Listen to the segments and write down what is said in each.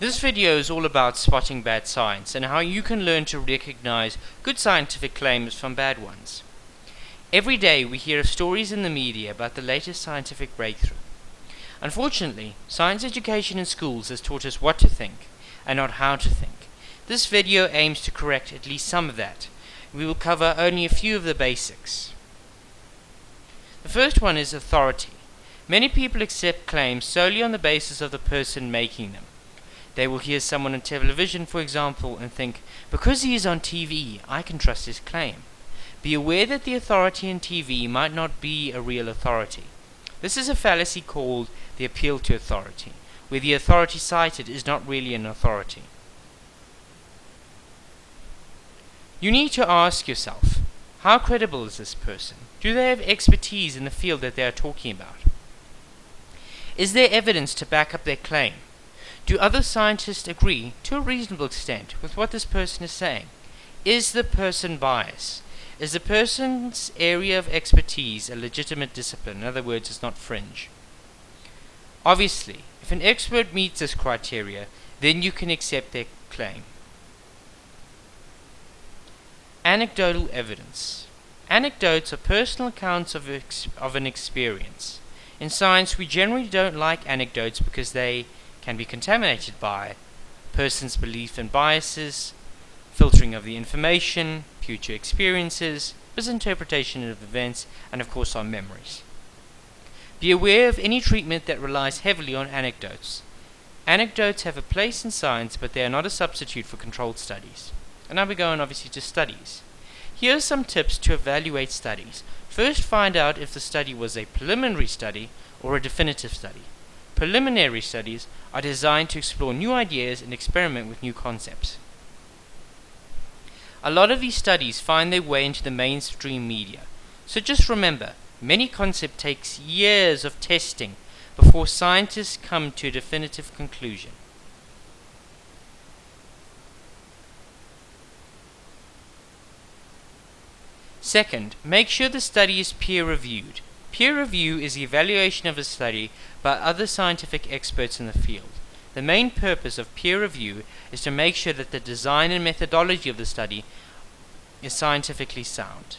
This video is all about spotting bad science and how you can learn to recognize good scientific claims from bad ones. Every day we hear of stories in the media about the latest scientific breakthrough. Unfortunately, science education in schools has taught us what to think and not how to think. This video aims to correct at least some of that. We will cover only a few of the basics. The first one is authority. Many people accept claims solely on the basis of the person making them. They will hear someone on television, for example, and think, because he is on TV, I can trust his claim. Be aware that the authority in TV might not be a real authority. This is a fallacy called the appeal to authority, where the authority cited is not really an authority. You need to ask yourself, how credible is this person? Do they have expertise in the field that they are talking about? Is there evidence to back up their claim? Do other scientists agree, to a reasonable extent, with what this person is saying? Is the person biased? Is the person's area of expertise a legitimate discipline? In other words, it's not fringe. Obviously, if an expert meets this criteria, then you can accept their claim. Anecdotal evidence. Anecdotes are personal accounts of an experience. In science, we generally don't like anecdotes because they can be contaminated by a person's belief and biases, filtering of the information, future experiences, misinterpretation of events, and of course our memories. Be aware of any treatment that relies heavily on anecdotes. Anecdotes have a place in science, but they are not a substitute for controlled studies. And now we go on obviously to studies. Here are some tips to evaluate studies. First, find out if the study was a preliminary study or a definitive study. Preliminary studies are designed to explore new ideas and experiment with new concepts. A lot of these studies find their way into the mainstream media. So just remember, many concepts takes years of testing before scientists come to a definitive conclusion. Second, make sure the study is peer-reviewed. Peer review is the evaluation of a study by other scientific experts in the field. The main purpose of peer review is to make sure that the design and methodology of the study is scientifically sound.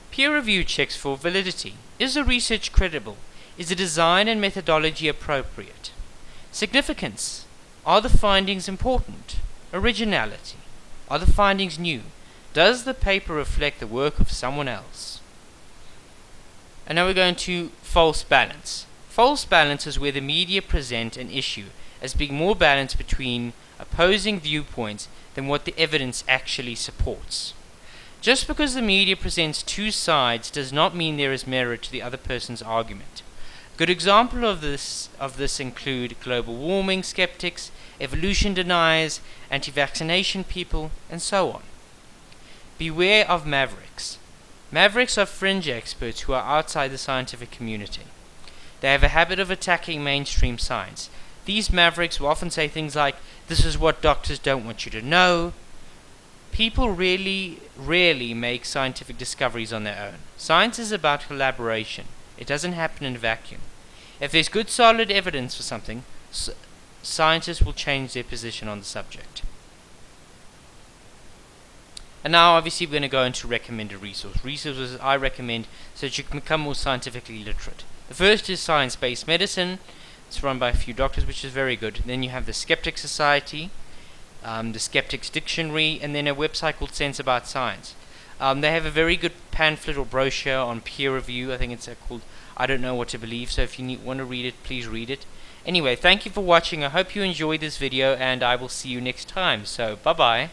Peer review checks for validity. Is the research credible? Is the design and methodology appropriate? Significance. Are the findings important? Originality. Are the findings new? Does the paper reflect the work of someone else? And now we're going to false balance. False balance is where the media present an issue as being more balanced between opposing viewpoints than what the evidence actually supports. Just because the media presents two sides does not mean there is merit to the other person's argument. A good example of this include global warming skeptics, evolution deniers, anti-vaccination people, and so on. Beware of Mavericks. Mavericks are fringe experts who are outside the scientific community. They have a habit of attacking mainstream science. These Mavericks will often say things like, "This is what doctors don't want you to know." People rarely make scientific discoveries on their own. Science is about collaboration. It doesn't happen in a vacuum. If there's good solid evidence for something, scientists will change their position on the subject. And now obviously we're going to go into recommended resources I recommend so that you can become more scientifically literate. The first is Science-Based Medicine. It's run by a few doctors, which is very good. Then you have the Skeptics Society, the Skeptics Dictionary, and then a website called Sense About Science. They have a very good pamphlet or brochure on peer review. I think it's called I Don't Know What to Believe, so if you want to read it, please read it. Anyway, thank you for watching. I hope you enjoyed this video, and I will see you next time. So, bye-bye.